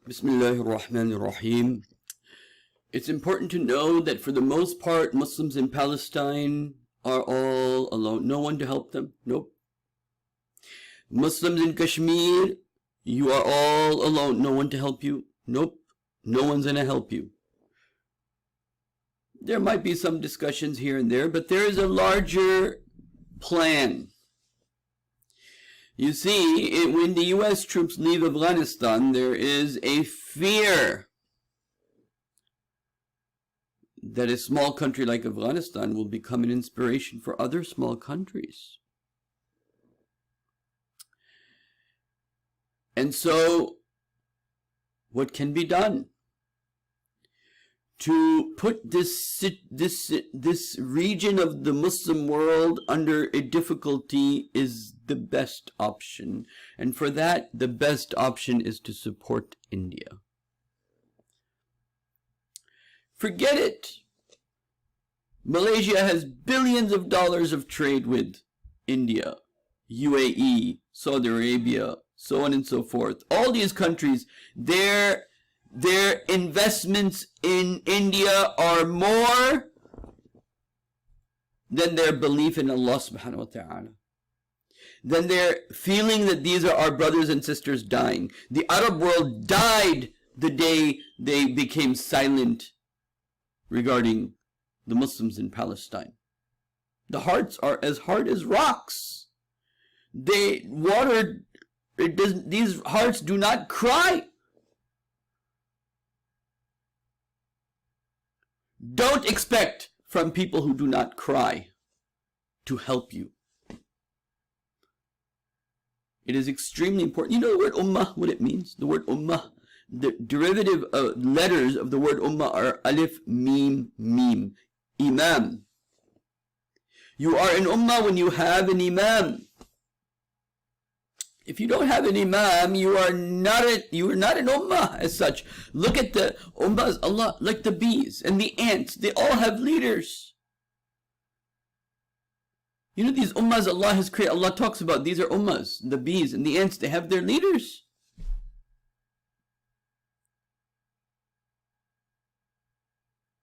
Bismillahir Rahmanir Rahim. It's important to know that for the most part, Muslims in Palestine are all alone. No one to help them. Nope. Muslims in Kashmir, you are all alone. No one to help you. Nope. No one's going to help you. There might be some discussions here and there, but there is a larger plan. You see, when the US troops leave Afghanistan, there is a fear that a small country like Afghanistan will become an inspiration for other small countries. And so, what can be done to put this region of the Muslim world under a difficulty is the best option. And for that, the best option is to support India. Forget it. Malaysia has billions of dollars of trade with India, UAE, Saudi Arabia, so on and so forth. All these countries, their investments in India are more than their belief in Allah subhanahu wa ta'ala. Then their feeling that these are our brothers and sisters dying. The Arab world died the day they became silent regarding the Muslims in Palestine. The hearts are as hard as rocks. These hearts do not cry. Don't expect from people who do not cry to help you. It is extremely important. You know the word Ummah, what it means? The word Ummah, the derivative letters of the word Ummah are Alif, Mim, Mim. Imam. You are an Ummah when you have an Imam. If you don't have an Imam, you are not an Ummah as such. Look at the Ummahs, Allah, like the bees and the ants, they all have leaders. You know these Ummahs Allah has created, Allah talks about, these are Ummahs, the bees and the ants, they have their leaders.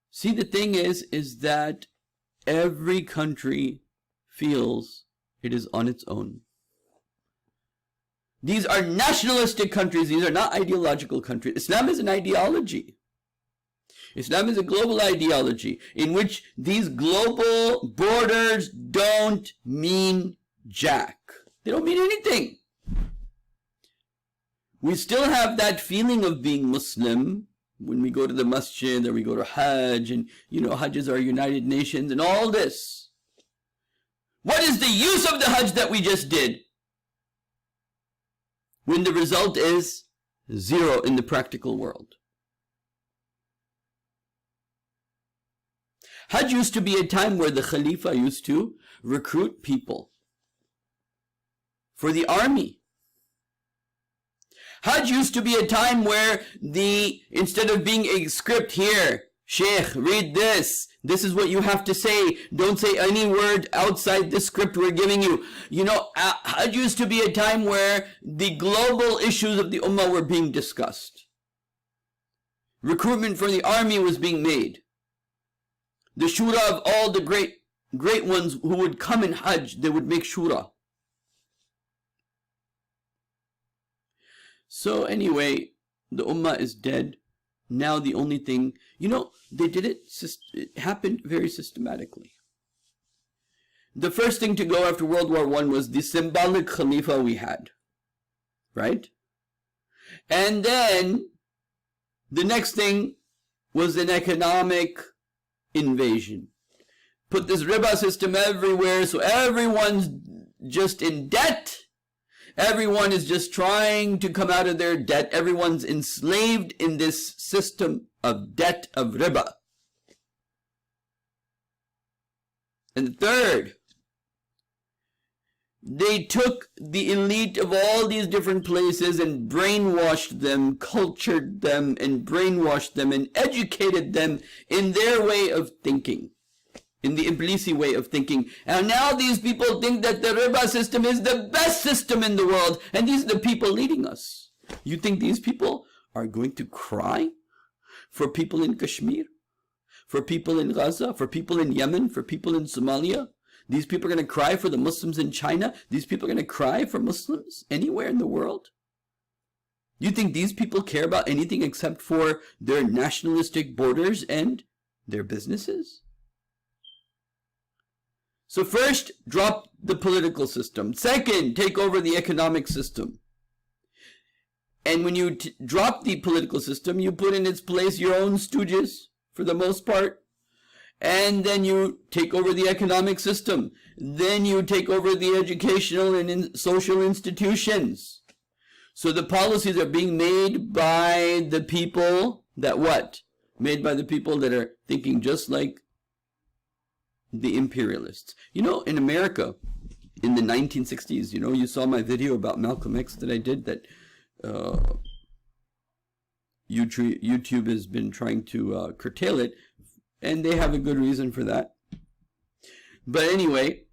See, the thing is that every country feels it is on its own. These are nationalistic countries. These are not ideological countries. Islam is an ideology. Islam is a global ideology in which these global borders don't mean jack. They don't mean anything. We still have that feeling of being Muslim when we go to the masjid or we go to Hajj, and you know, Hajj is our United Nations and all this. What is the use of the Hajj that we just did when the result is zero in the practical world? Hajj used to be a time where the Khalifa used to recruit people for the army. Hajj used to be a time where instead of being a script here, Sheikh, read this. This is what you have to say. Don't say any word outside the script we're giving you. You know, Hajj used to be a time where the global issues of the Ummah were being discussed. Recruitment for the army was being made. The shura of all the great ones who would come in Hajj, they would make shura. So anyway, the Ummah is dead. Now the only thing, you know, they did it happened very systematically. The first thing to go after World War I was the symbolic Khalifa we had, right? And then the next thing was an economic invasion. Put this riba system everywhere, so everyone's just in debt. Everyone is just trying to come out of their debt. Everyone's enslaved in this system of debt, of riba. And the third, they took the elite of all these different places and brainwashed them, cultured them, and brainwashed them and educated them in their way of thinking. In the Iblisi way of thinking. And now these people think that the riba system is the best system in the world. And these are the people leading us. You think these people are going to cry for people in Kashmir, for people in Gaza, for people in Yemen, for people in Somalia. These people are going to cry for the Muslims in China. These people are going to cry for Muslims anywhere in the world. You think these people care about anything except for their nationalistic borders and their businesses? So first, drop the political system. Second, take over the economic system. And when you drop the political system, you put in its place your own stooges, for the most part. And then you take over the economic system. Then you take over the educational and social institutions. So the policies are being made by the people that what? Made by the people that are thinking just like the imperialists. You know, in America, in the 1960s, you know, you saw my video about Malcolm X that I did that YouTube has been trying to curtail it, and they have a good reason for that. But anyway,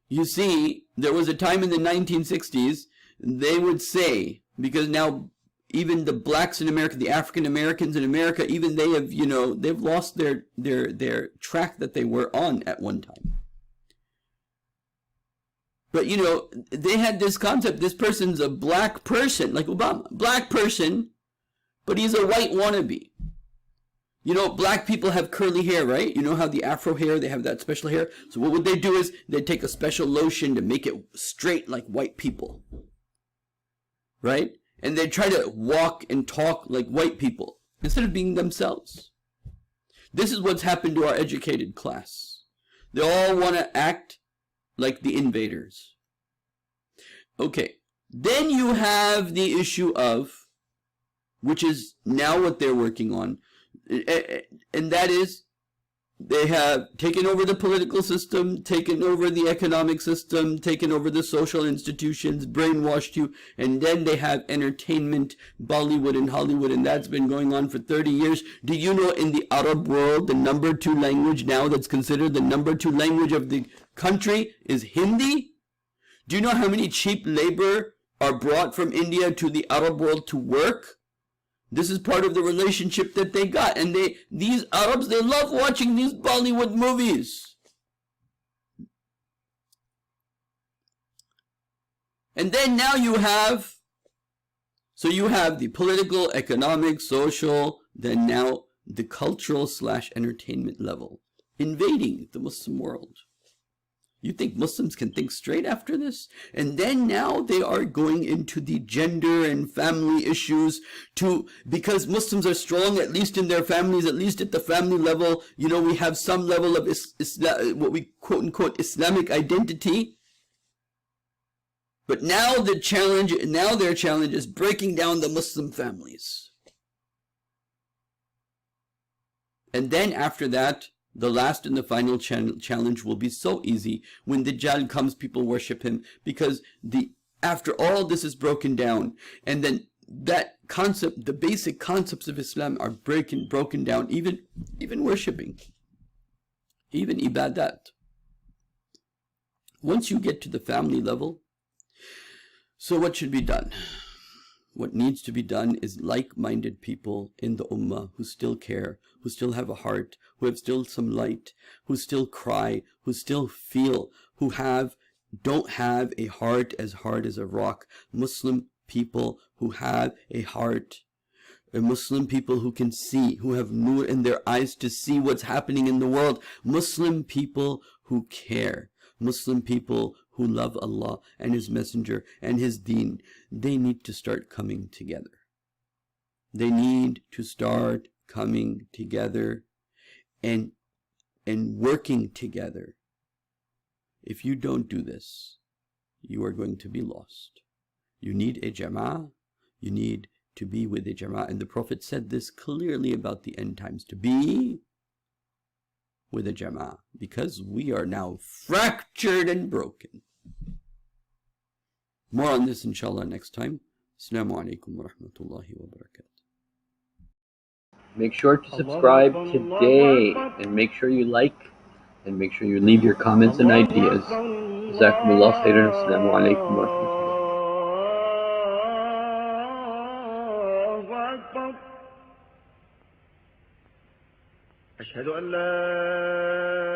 you see, there was a time in the 1960s, they would say, because now even the blacks in America, the African Americans in America, even they have, you know, they've lost their track that they were on at one time. But, you know, they had this concept, this person's a black person, like Obama, black person, but he's a white wannabe. You know, black people have curly hair, right? You know how the Afro hair, they have that special hair. So what would they do is they'd take a special lotion to make it straight like white people, right? And they try to walk and talk like white people instead of being themselves. This is what's happened to our educated class. They all want to act like the invaders. Okay, then you have the issue of, which is now what they're working on, and that is they have taken over the political system, taken over the economic system, taken over the social institutions, brainwashed you, and then they have entertainment, Bollywood and Hollywood, and that's been going on for 30 years. Do you know in the Arab world, the number 2 language now that's considered the number 2 language of the country is Hindi? Do you know how many cheap labor are brought from India to the Arab world to work? This is part of the relationship that they got. And these Arabs, they love watching these Bollywood movies. And then now you have the political, economic, social, then now the cultural / entertainment level invading the Muslim world. You think Muslims can think straight after this? And then now they are going into the gender and family issues because Muslims are strong, at least in their families, at least at the family level. You know, we have some level of what we quote unquote Islamic identity. But now their challenge is breaking down the Muslim families. And then after that, the last and the final challenge will be so easy. When Dajjal comes, people worship him because after all this is broken down, and then that concept, the basic concepts of Islam are broken down, even worshiping, even ibadat. Once you get to the family level, so what should be done? What needs to be done is like-minded people in the Ummah who still care, who still have a heart, who have still some light, who still cry, who still feel, who don't have a heart as hard as a rock. Muslim people who have a heart. Muslim people who can see, who have nur in their eyes to see what's happening in the world. Muslim people who care. Muslim people who love Allah and His Messenger and His Deen. They need to start coming together. They need to start coming together and working together. If you don't do this, you are going to be lost. You need a jama'ah. You need to be with a jama'ah. And the Prophet said this clearly about the end times, to be with a jama'ah, because we are now fractured and broken. More on this inshallah next time. Assalamu alaikum wa rahmatullahi wa barakatuh. Make sure to subscribe today, and make sure you like, and make sure you leave your comments and ideas. Jazakumullah khairan. Assalamu alaikum wa rahmatullahi. أشهد أن لا